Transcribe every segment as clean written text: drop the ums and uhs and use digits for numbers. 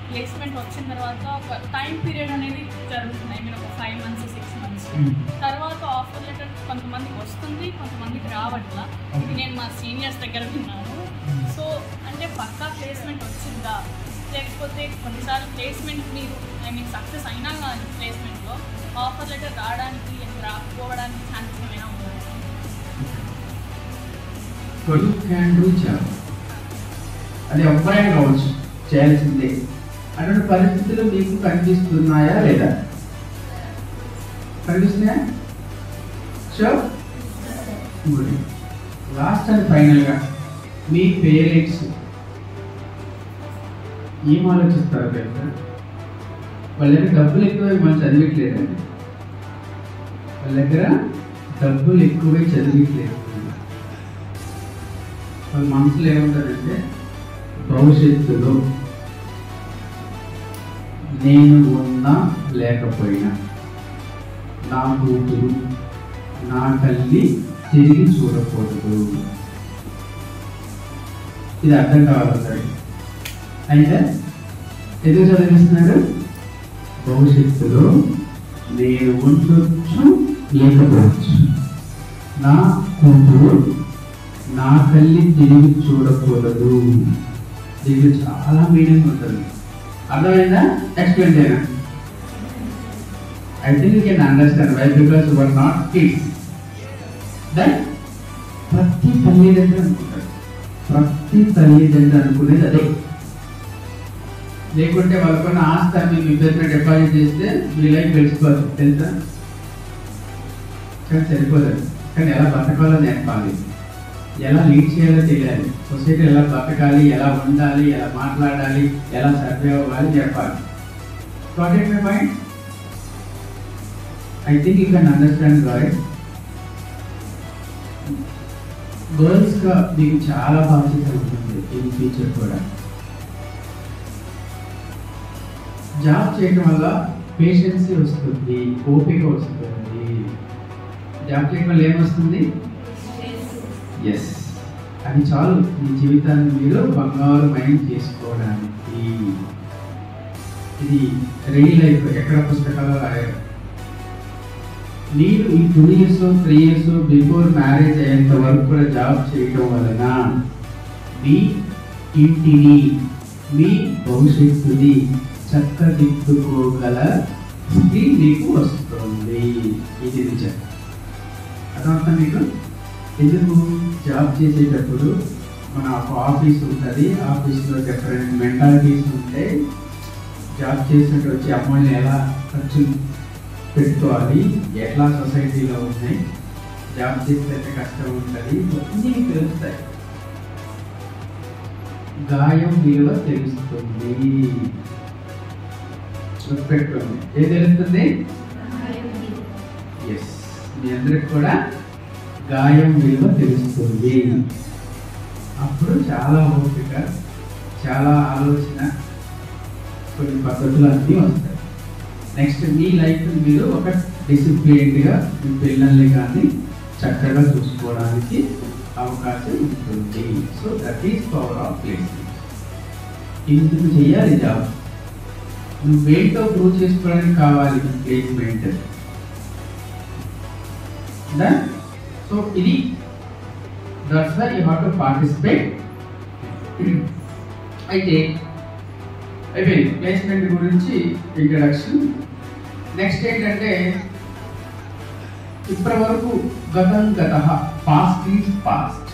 Placement వచ్చిన తర్వాత ఒక టైం పీరియడ్ అనేది జరుగుతుంది. ఐ మీన్ ఒక 5 months 6 months తర్వాత ఆఫర్ లెటర్ కొంతమందికి వస్తుంది, కొంతమందికి రావట్లా. ఇది నేను మా సీనియర్స్ దగ్గర విన్నాను. సో అంటే పక్కా ప్లేస్మెంట్ వచ్చిందా, లేకపోతే కొన్నిసార్లు ప్లేస్మెంట్ మీరు ఐ మీన్ సక్సెస్ అయినా కానీ ప్లేస్మెంట్లో ఆఫర్ లెటర్ రావడానికి రాకపోవడానికి ఛాన్సెస్ ఏమైనా ఉన్నాయి? అది ఎవరైనా కావచ్చు, చేయాల్సిందే. అటువంటి పరిస్థితులు మీకు కనిపిస్తున్నాయా లేదా? కనిపిస్తున్నాయా? షూర్. గుడ్. లాస్ట్ అండ్ ఫైనల్గా మీ పేరెంట్స్ ఏం ఆలోచిస్తారు కదా? వాళ్ళ దగ్గర డబ్బులు ఎక్కువై మనం చదివిట్లేదండి. వాళ్ళ దగ్గర డబ్బులు ఎక్కువై చదివిట్లేదు. వాళ్ళ మనసులో ఏముంటుందంటే భవిష్యత్తులో నేను ఉన్నా లేకపోయినా నా కూతురు నా తల్లి తిరిగి చూడకూడదు. ఇది అర్థం కావాలి. అయితే ఎందుకు చదివిస్తున్నాడు? భవిష్యత్తులో నేను ఉండొచ్చు లేకపోవచ్చు, నా కూతురు నా తల్లి తిరిగి చూడకూడదు. దీనికి చాలా మీనింగ్ ఉంటుంది. అర్థమైందా? ఎక్స్ప్లెయిన్ చేయనా? I think you can understand why, because you are not kids. That ప్రతి తల్లిదండ్రులు అనుకుంటారు, ప్రతి తల్లిదండ్రులు అనుకునేది అదే. లేకుంటే వాళ్ళకున్న ఆస్తి మీ ఇద్దరిని డిపాజిట్ చేస్తే మీ లైఫ్ గడిచిపోదు, తెలుసా? కానీ సరిపోదు. కానీ ఎలా బతకాలో నేర్పాలి, ఎలా లీడ్ చేయాలో తెలియాలి, సొసైటీ ఎలా బతకాలి, ఎలా ఉండాలి, ఎలా మాట్లాడాలి, ఎలా సర్వే అవ్వాలి చెప్పాలి. Got it my mind? I think you can understand guys. Girls గా మీకు చాలా బాధ్యత ఉంటుంది ఇన్ ఫ్యూచర్ కూడా. జాబ్ చేయడం వల్ల పేషెన్సీ వస్తుంది, ఓపిక వస్తుంది. జాబ్ చేయడం వల్ల ఏమొస్తుంది? ఎస్, అది చాలు మీ జీవితాన్ని మీరు బంగారుమయం చేసుకోవడానికి. ఇది రియల్ లైఫ్, ఎక్కడ పుస్తకాల్లో రాయారు. మీరు ఈ 2 years 3 years బిఫోర్ మ్యారేజ్ అయ్యేంత వరకు కూడా జాబ్ చేయడం వలన మీ ఇంటిని మీ భవిష్యత్తుని చక్కదిద్దుకోగల స్థితి మీకు వస్తుంది. ఇది నిజం. అర్థమవుతా మీకు? ఎందుకు జాబ్ చేసేటప్పుడు మన ఆఫీస్ ఉంటుంది, ఆఫీస్లో డిఫరెంట్ మెంటాలిటీస్ ఉంటాయి. జాబ్ చేసినట్టు వచ్చి అమౌంట్ని ఎలా ఖర్చు పెట్టుకోవాలి, ఎట్లా సొసైటీలో ఉన్నాయి, జాబ్ చేస్తే కష్టం ఉంటుంది, అన్నీ తెలుస్తాయి. గాయం విలువ తెలుస్తుంది. పెట్టుకోండి, ఏం తెలుస్తుంది? ఎస్, మీ అందరికి కూడా గాయం విలువ తెలుస్తుంది. అప్పుడు చాలా ఓపిక, చాలా ఆలోచన, కొన్ని పద్ధతులు అన్నీ వస్తాయి. నెక్స్ట్ మీ లైఫ్ మీరు ఒక డిసిప్లిన్డ్గా మీ పిల్లల్ని కానీ చక్కగా చూసుకోవడానికి అవకాశం ఉంటుంది. So that is power of placement. ఇందుకు చేయాలి జాబ్. నువ్వేంటో ప్రూవ్ చేసుకోవడానికి కావాలి ప్లేస్మెంట్. సో ఇది that's why you have to participate. అయితే అయిపోయింది ప్లేస్మెంట్ గురించి ఇంట్రడక్షన్. నెక్స్ట్ ఏంటంటే ఇప్పటి వరకు గతం గత, పాస్ట్ ఈజ్ పాస్ట్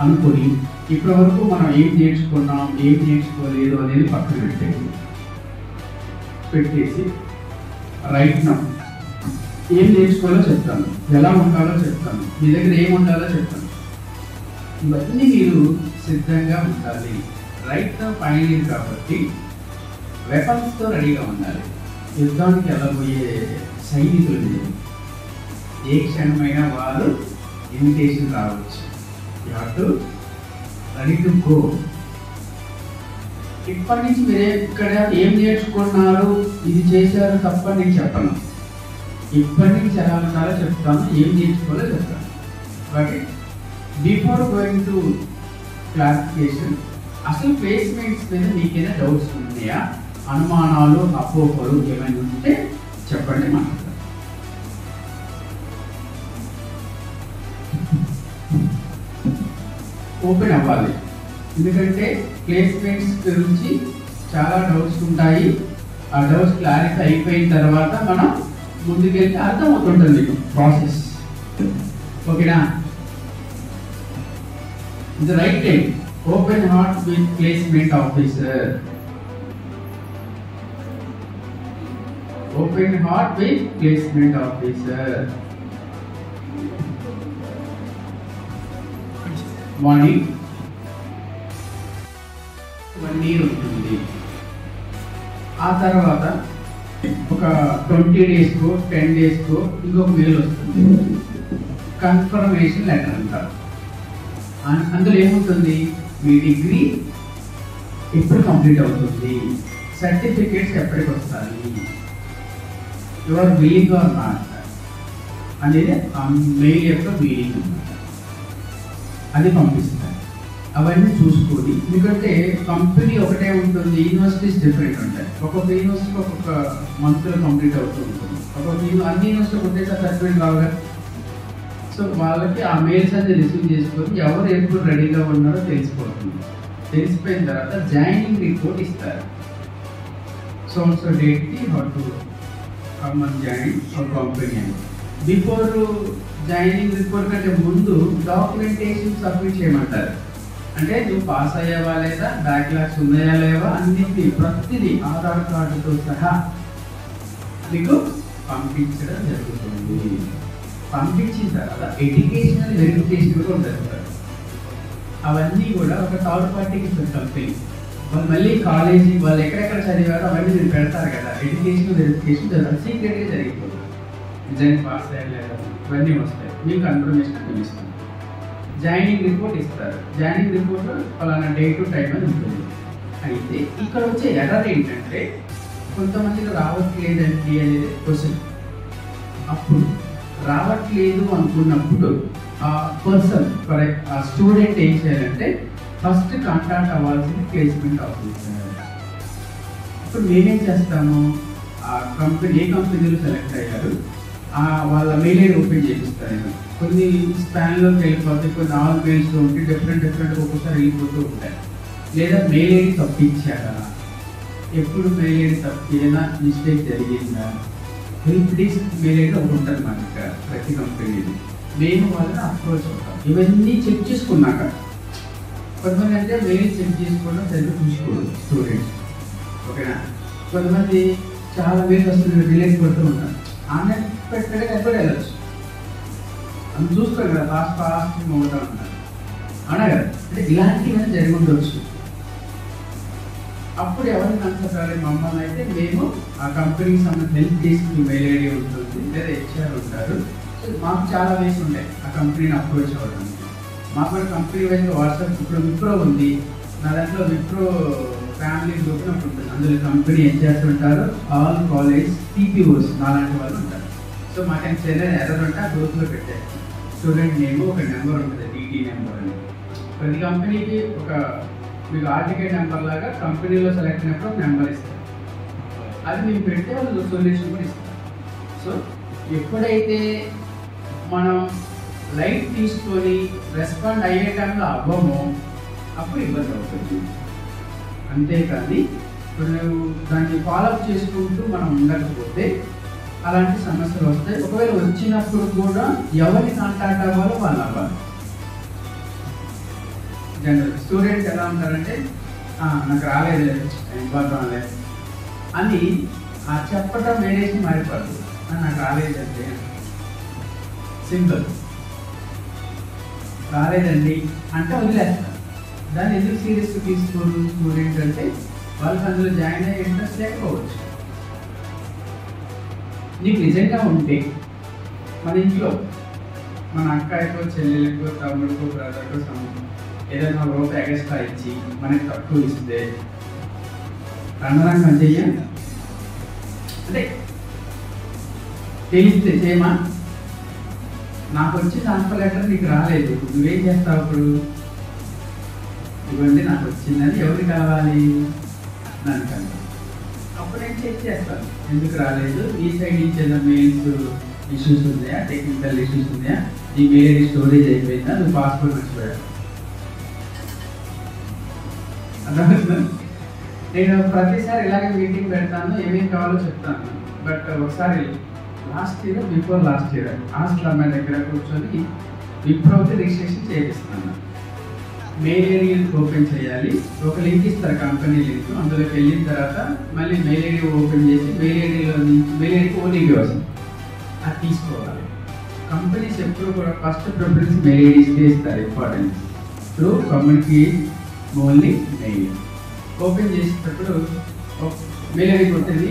అనుకొని ఇప్పటి వరకు మనం ఏం నేర్చుకున్నాం, ఏం నేర్చుకోలేదు అనేది పక్కన పెట్టేసి రైట్ నౌ ఏం నేర్చుకోవాలో చెప్తాను, ఎలా ఉండాలో చెప్తాను, మీ దగ్గర ఏం ఉండాలో చెప్తాను. ఇవన్నీ మీరు సిద్ధంగా ఉండాలి. రైట్ నౌ ఫైనల్ ఇయర్ కాబట్టి వెపన్స్తో రెడీగా ఉండాలి. యుద్ధానికి వెళ్ళబోయే సైనికులు మీరు ఏ క్షణమైనా వారు ఇన్విటేషన్ రావచ్చు. You have to ready to go. ఇప్పటి నుంచి మీరే ఇక్కడ ఏం నేర్చుకున్నారు, ఇది చేశారు తప్ప నేను చెప్పను. ఇప్పటి నుంచి ఎలా ఉండాలో చెప్తాను, ఏం నేర్చుకోవాలో చెప్తాను. But before going to classification అసలు ప్లేస్మెంట్స్ మీద మీకేనా డౌట్స్ ఉన్నాయా, అనుమానాలు, అపోహలు ఏమైనా ఉంటే చెప్పండి. మాట్లాడతాం. ఓపెన్ అవ్వాలి, ఎందుకంటే ప్లేస్మెంట్స్ గురించి చాలా డౌట్స్ ఉంటాయి. ఆ డౌట్స్ క్లారిఫై అయిపోయిన తర్వాత మనం ముందుకెళ్తే అర్థమవుతుంటుంది మీకు ప్రాసెస్. ఓకేనా? The right time. Open heart with placement officer. Open heart with placement officer. Morning 1 year ఉంటుంది. ఆ తర్వాత ఒక 20 daysకో 10 daysకో ఇంకొక మెయిల్ వస్తుంది, కన్ఫర్మేషన్ లెటర్ అంటారు. అందులో ఏముంటుంది, మీ డిగ్రీ ఎప్పుడు కంప్లీట్ అవుతుంది, సర్టిఫికేట్స్ ఎప్పటికి వస్తాయి, యువర్ విల్లింగ్ ఆర్ నాట్ అనేది ఆ మెయిల్ యొక్క మీనింగ్ అన్నమాట. అది పంపిస్తారు. అవన్నీ చూసుకోండి, ఎందుకంటే కంపెనీ ఒకటే ఉంటుంది, యూనివర్సిటీస్ డిఫరెంట్ ఉంటాయి. ఒక్కొక్క యూనివర్సిటీకి ఒక్కొక్క మంత్లో కంప్లీట్ అవుతూ ఉంటుంది. అన్ని యూనివర్సిటీకి ఒకటేసారి సర్టిఫికేట్ కావాలి. సో వాళ్ళకి ఆ మెయిల్స్ అన్ని రిసీవ్ చేసుకొని ఎవరు ఎప్పుడు రెడీగా ఉన్నారో తెలిసిపోతుంది. తెలిసిపోయిన తర్వాత జాయినింగ్ రిపోర్ట్ ఇస్తారు. సో డేట్కి how to come and join our company అని. బిఫోర్ జాయినింగ్ రిపోర్ట్ కంటే ముందు డాక్యుమెంటేషన్ సబ్మిట్ చేయమంటారు. అంటే నువ్వు పాస్ అయ్యావా లేదా, బ్యాక్లాగ్స్ ఉన్నాయా లేవా, అన్నింటి ప్రతిదీ ఆధార్ కార్డుతో సహా మీకు పంపించడం జరుగుతుంది. పంపించిన తర్వాత ఎడ్యుకేషనల్ వెరిఫికేషన్ కూడా ఉంటుంది. అవన్నీ కూడా ఒక థర్డ్ పార్టీకి ఇస్తారు కంపెనీ. వాళ్ళు మళ్ళీ కాలేజీ వాళ్ళు ఎక్కడెక్కడ చదివారో అవన్నీ మీరు పెడతారు కదా, ఎడ్యుకేషనల్ వెరిఫికేషన్ జరుగుతుంది. సీక్రెట్గా జరిగిపోతుంది. నిజానికి పాస్ అయ్యా లేదా ఇవన్నీ వస్తాయి, మీకు కన్ఫర్మేషన్ తెలుస్తుంది. జాయినింగ్ రిపోర్ట్ ఇస్తారు. జాయినింగ్ రిపోర్ట్ ఫలానా డేట్ టైం అని ఉంటుంది. అయితే ఇక్కడ వచ్చే ఎర్రర్ ఏంటంటే కొంతమందికి రావట్లేదండి అనేది క్వశ్చన్. అప్పుడు రావట్లేదు అనుకున్నప్పుడు ఆ పర్సన్ ఆ స్టూడెంట్ ఏం చేయాలంటే ఫస్ట్ కాంటాక్ట్ అవ్వాల్సింది ప్లేస్మెంట్ ఆఫీసర్. ఇప్పుడు మేమేం చేస్తాము, ఆ కంపెనీ ఏ కంపెనీలో సెలెక్ట్ అయ్యారు వాళ్ళ మెయిల్ ఐడి ఓపెన్ చేపిస్తాను. కొన్ని స్పాన్లోకి వెళ్ళిపోతే, కొన్ని ఆల్ మెయిల్స్లో ఉంటే డిఫరెంట్ ఒక్కొక్కసారి వెళ్ళిపోతూ ఉంటాయి. లేదా మెయిల్ ఐడి తప్పించారా, ఎప్పుడు మెయిల్ ఐడి తప్పినా మిస్టేక్ జరిగిందా, హెల్ప్ డెస్క్ మెయిల్ ఐడి ఒకటి ఉంటుంది మన ఇక్కడ ప్రతి కంపెనీలో. మేము వాళ్ళని అప్రోచ్ అవుతాం. ఇవన్నీ చెక్ చేసుకున్నాక కొంతమంది అంటే మెయిల్ చెక్ చేసుకోవడం సరిగ్గా చూసుకోరు స్టూడెంట్స్. ఓకేనా? కొంతమంది చాలా మెయిల్స్ వస్తుంది, డిలేట్ కొడుతూ ఉంటారు. ఆన్లైన్ పెట్టడానికి ఎక్కడ వెళ్ళచ్చు, అని చూస్తారు కదా, ఫాస్ట్ అవుతా ఉంటారు. అవునా కదా? అంటే ఇలాంటివన్నీ జరిగి ఉండవచ్చు. అప్పుడు ఎవరిని కన్సల్ట్ అవ్వాలి? మమ్మల్ని అయితే మేము ఆ కంపెనీకి సంబంధించి హెల్ప్ చేసి మెయిల్ ఐడి ఉంటుంది, లేదా హెచ్ఆర్ ఉంటారు. సో మాకు చాలా వేసి ఉంటాయి ఆ కంపెనీని అప్రోచ్ అవ్వడానికి. మాకు కూడా కంపెనీ వైజ్ వాట్సాప్, ఇప్పుడు విప్రో ఉంది, నా దాంట్లో విప్రో ఫ్యామిలీ గ్రూప్ అని ఒకటి ఉంటుంది. అందులో కంపెనీ హెచ్ఆర్స్ ఉంటారు, ఆల్ కాలేజ్ టీపీఓస్ నాలాంటి వాళ్ళు ఉంటారు. సో మాకేం చేయలేదు, ఎర్రర్ ఉంటే ఆ గ్రూప్లో పెట్టారు. స్టూడెంట్ నేమ్ ఒక నెంబర్ ఉంటుంది, టీటీ నెంబర్ అని. ప్రతి కంపెనీకి ఒక మీకు ఆర్టికేట్ నెంబర్ లాగా కంపెనీలో సెలెక్ట్ అయినప్పుడు ఒక నెంబర్ ఇస్తారు. అది మేము పెడితే వాళ్ళు సొల్యూషన్ కూడా ఇస్తారు. సో ఎప్పుడైతే మనం లైట్ తీసుకొని రెస్పాండ్ అయ్యే టైంలో అవ్వమో అప్పుడు ఇబ్బంది అవుతుంది. అంతేకాని ఇప్పుడు దాన్ని ఫాలోఅప్ చేసుకుంటూ మనం ఉండకపోతే అలాంటి సమస్యలు వస్తాయి. ఒకవేళ వచ్చినప్పుడు కూడా ఎవరిని కాంటాక్ట్ అవ్వాలో వాళ్ళు అవ్వాలి. జనరల్ స్టూడెంట్స్ ఎలా ఉంటారంటే నాకు రాలేదు, ఇవ్వడం అని చెప్పటం వేరేసి మారిపోతుంది. నాకు రాలేదంటే సింపుల్, రాలేదండి అంటే వదిలేస్తారు. దాన్ని ఎందుకు సీరియస్గా తీసుకోరు స్టూడెంట్ అంటే వాళ్ళకి అందులో జాయిన్ అయ్యే ఇంట్రెస్ట్ లేకపోవచ్చు. నీకు నిజంగా ఉంటే మన ఇంట్లో మన అక్కయ్యకో చెల్లెలకో తమ్ముడికో బ్రదర్కో ఏదైనా రూపాయి ఎగస్ట్రా ఇచ్చి మనకి తక్కువ ఇస్తే రంగరంగం చెయ్య అంటే తెలిస్తే చేయమా, నాకు వచ్చి ట్రాన్స్ఫర్ లెటర్ నీకు రాలేదు, నువ్వేం చేస్తావు? అప్పుడు ఇవ్వండి నాకు వచ్చిందని ఎవరికి కావాలి, నన్ను కలవాలి. అప్పుడు నేను చెక్ చేస్తాను ఎందుకు రాలేదు, ఈ సైడ్ నుంచి ఏదైనా మెయిల్స్ ఇష్యూస్ ఉన్నాయా, టెక్నికల్ ఇష్యూస్ ఉన్నాయా, ఈ మెయిల్ స్టోరేజ్ అయిపోయిందా, నువ్వు పాస్వర్డ్ మర్చిపోయావు. అర్థమవుతుందా? నేను ప్రతిసారి ఇలాగే మీటింగ్ పెడతాను, ఏమేమి కావాలో చెప్తాను. బట్ ఒకసారి last year before last year hostel అమ్మాయి దగ్గర కూర్చొని విప్రోకి రిజిస్ట్రేషన్ చేపిస్తున్నాను. మెయిల్ ఐడి ఓపెన్ చేయాలి, ఒక లింక్ ఇస్తారు కంపెనీ లింక్, అందులోకి వెళ్ళిన తర్వాత మళ్ళీ మెయిల్ ఐడి ఓపెన్ చేసి మెయిల్ ఐడిలో నుంచి మెయిల్ ఐడికి ఓటీపీ వస్తుంది, అది తీసుకోవాలి. కంపెనీస్ ఎప్పుడు కూడా ఫస్ట్ ప్రిఫరెన్స్ మెయిల్ ఐడీస్కే ఇస్తారు, importance through community only mail. Open చేసేటప్పుడు మెయిల్ ఐడి కొట్టేది,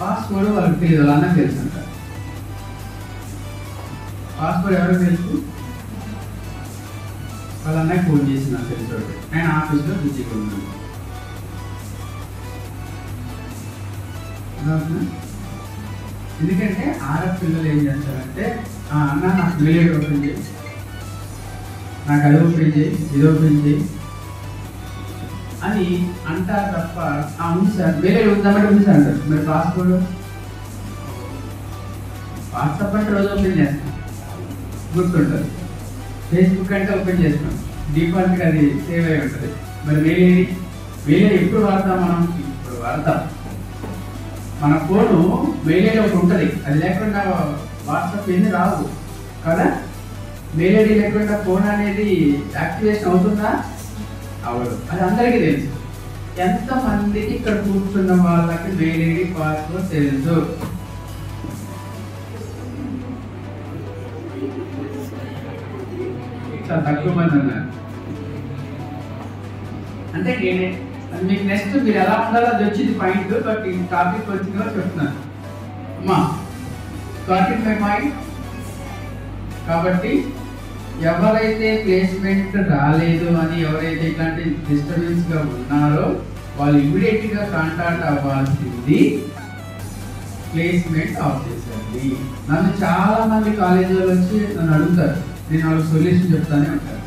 పాస్వర్డ్ వాళ్ళకి తెలియదు, వాళ్ళ అన్నకు తెలుసు అంట. పాస్వర్డ్ ఎవరికి తెలుసు, వాళ్ళ అన్నకి ఫోన్ చేసి నాకు తెలిసి నేను ఆఫీస్లో బిజీగా ఉన్నాను. ఎందుకంటే ఆర్ఎఫ్ పిల్లలు ఏం చేస్తారంటే, అన్న నాకు మెయిల్ ఐడి ఓపెన్ చేయి, నాకు అది ఓపెన్ చేయి, ఇది ఓపెన్ చేయి అని అంటారు తప్ప, ఉంది సార్ మెయిల్ ఐడి ఉందామంటే ఉంది సార్ అంటారు. మరి పాస్వర్డ్ వాట్సాప్ అంటే రోజు ఓపెన్ చేస్తాం, గుర్తుంటుంది. ఫేస్బుక్ అంటే ఓపెన్ చేస్తాం, డిఫాల్ట్గా అది సేవ్ అయి ఉంటుంది. మరి మెయిల్ ఐడి ఎప్పుడు వాడతాం మనం, ఇప్పుడు వాడతాం. మన ఫోను మెయిల్ ఐడి ఒకటి ఉంటుంది, అది లేకుండా వాట్సాప్ ఏంది రాదు కదా. మెయిల్ ఐడి లేకుండా ఫోన్ అనేది యాక్టివేషన్ అవుతుందా, అవ్వదు. అది అందరికీ తెలుసు. ఎంతమందికి ఇక్కడ కూర్చున్న వాళ్ళకి మెయిల్ ఐడి పాస్వర్డ్ తెలుసు? చాలా తక్కువ మంది ఉన్నారు. అంటే నేనే మీకు నెక్స్ట్ మీరు ఎలా ఉండాలో అది వచ్చింది పాయింట్, బట్ ఈ టాపిక్ వచ్చిందో చెప్తున్నాను అమ్మా. Topic my point. కాబట్టి ఎవరైతే ప్లేస్మెంట్ రాలేదు అని ఎవరైతే ఇట్లాంటి డిస్టర్బెన్స్ గా ఉన్నారో వాళ్ళు ఇమీడియట్ గా కాంటాక్ట్ అవ్వాల్సింది ప్లేస్మెంట్ ఆఫీసర్ని. నన్ను చాలా మంది కాలేజీలో వచ్చి నన్ను అడుగుతారు, నేను వాళ్ళకి సొల్యూషన్ చెప్తానే ఉంటాను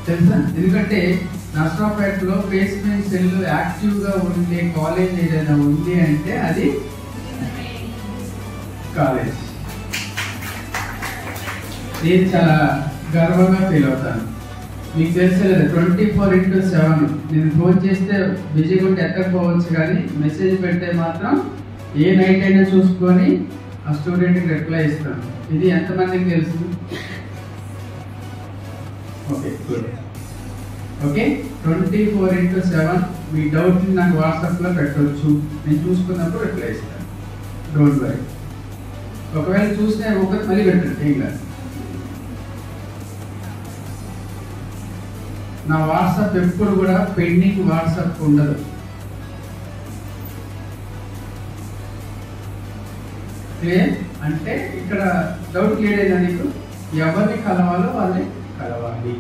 తెలుసా. ఎందుకంటే నర్సరావుపేటలో ప్లేస్మెంట్ సెల్ యాక్టివ్ గా ఉండే కాలేజ్ ఏదైనా ఉంది అంటే అది కాలేజ్. నేను చాలా గర్వంగా ఫీల్ అవుతాను. మీకు తెలిసలేదు 24/7 నేను ఫోన్ చేస్తే బిజీగా ఉంటే ఎక్కకపోవచ్చు, కానీ మెసేజ్ పెడితే మాత్రం ఏ నైట్ అయినా చూసుకొని ఆ స్టూడెంట్కి రిప్లై ఇస్తాను. ఇది ఎంతమందికి తెలుసు? Okay good. ఓకే 24/7 మీ డౌట్ని నాకు వాట్సాప్లో పెట్టవచ్చు, నేను చూసుకున్నప్పుడు రిప్లై ఇస్తాను. Don't worry. ఒకవేళ చూస్తే ఒకటి మళ్ళీ పెట్టండి, ఏం కాదు. నా వాట్సాప్ ఎప్పుడు కూడా పెండింగ్ వాట్సాప్ ఉండదు. క్లియర్ అంటే ఇక్కడ డౌట్ క్లియర్ అయిందా నీకు? ఎవరిని కలవాలో వాళ్ళని కలవాలి,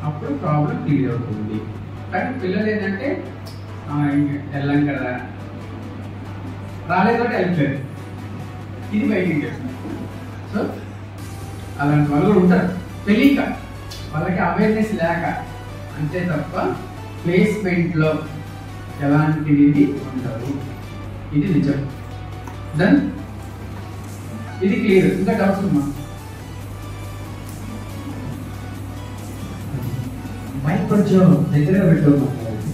అప్పుడు ప్రాబ్లం క్లియర్ అవుతుంది. కానీ పిల్లలు ఏంటంటే వెళ్ళాం కదా, రాలేదు కూడా వెళ్ళలేదు, ఇది బయటికి చేస్తుంది. సో అలాంటి వాళ్ళు కూడా ఉంటారు, తెలియక వాళ్ళకి అవేర్నెస్ లేక, అంతే తప్ప ప్లేస్మెంట్లో ఎలాంటిది ఉండదు. ఇది నిజం. దెన్ ఇది క్లియర్. ఇంకా డౌట్స్ ఉన్నా? మైక్ కొంచెం దగ్గరగా పెట్టుకోమాట్లాడండి.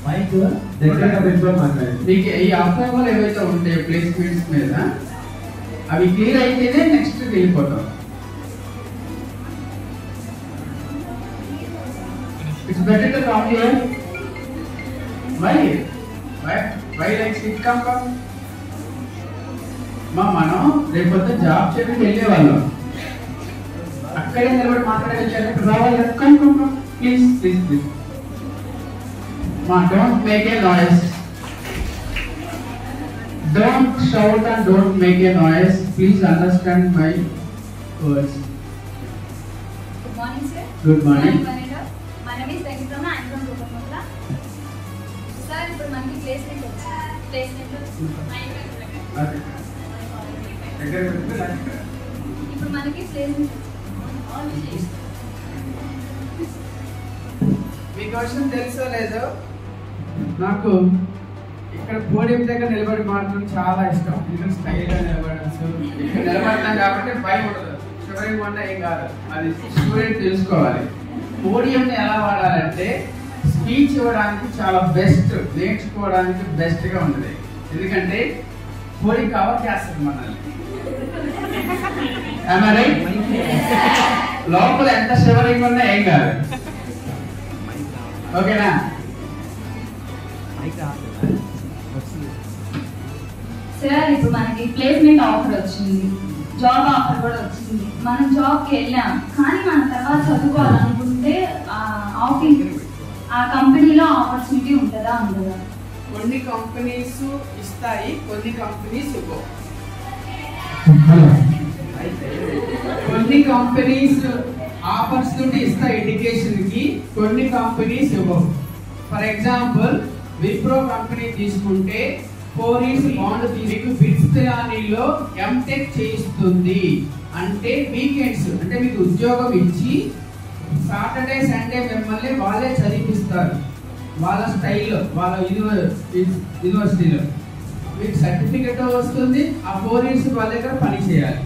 మైక్ దగ్గరగా పెట్టుకోమాట్లాడండి. మీకు ఈ అప్రూవల్ ఏవైతే ఉంటాయో ప్లేస్మెంట్స్ మీద, అవి క్లియర్ అయితేనే నెక్స్ట్ వెళ్ళిపోతాం. It's better to come here. Why like sit come? మనం రేపొద్దు జాబ్ చేయడానికి వెళ్ళేవాళ్ళం, అక్కడే నిలబడి మాట్లాడగలిగారు. రావాలి, ప్లీజ్ ప్లీజ్ ప్లీజ్ మా don't make a noise, don't shout and don't make a noise. Please understand my words. Good morning, sir. Good morning. My name is Venkatramma. I am from Rupakotla. Sir, ఇప్పుడు మనకి placement వచ్చింది. Placement ఇప్పుడు మనకి placement ఈ question తెలుసో లేదో, నాకు ఇక్కడ పోడియం దగ్గర నిలబడి మాత్రం చాలా ఇష్టం. ఇక్కడ స్టైల్గా నిలబడచ్చు, ఇక్కడ నిలబడతాం కాబట్టి భయం ఉండదు. షివరింగ్ వంట ఏం కాదు, అది స్టూడెంట్ తెలుసుకోవాలి. పోడియంని ఎలా వాడాలంటే స్పీచ్ ఇవ్వడానికి చాలా బెస్ట్, నేర్చుకోవడానికి బెస్ట్గా ఉంటుంది. ఎందుకంటే పోడియం కవర్ చేస్తుంది మనల్ని. లోపల ఎంత షివరింగ్ ఉన్నా ఏం కాదు. ఓకేనా? సార్ ఇప్పుడు మనకి ప్లేస్మెంట్ ఆఫర్ వచ్చింది, జాబ్ ఆఫర్ కూడా వచ్చింది. మనం జాబ్కి వెళ్ళాం, కానీ మన తర్వాత చదువుకోవాలనుకుంటే ఆ కంపెనీలో ఆపర్చునిటీ ఉంటుందా ఉండదా? కొన్ని కంపెనీస్ ఇస్తాయి, కొన్ని కంపెనీస్ ఇవ్వవు. కొన్ని కంపెనీస్ ఆపర్చునిటీ ఇస్తాయి ఎడ్యుకేషన్ కి, కొన్ని కంపెనీస్ ఇవ్వవు. ఫర్ ఎగ్జాంపుల్ విప్రో కంపెనీ తీసుకుంటే 4 years బాండ్ మీకు బిట్స్ పిలానీలో ఎంటెక్ చేయిస్తుంది. అంటే వీకెండ్స్, అంటే మీకు ఉద్యోగం ఇచ్చి సాటర్డే సండే మిమ్మల్ని వాళ్ళే చదివిస్తారు వాళ్ళ స్టైల్లో, వాళ్ళ యూనివర్సిటీలో. మీకు సర్టిఫికెట్ వస్తుంది, ఆ 4 years వాళ్ళ దగ్గర పని చేయాలి,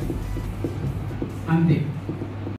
అంతే.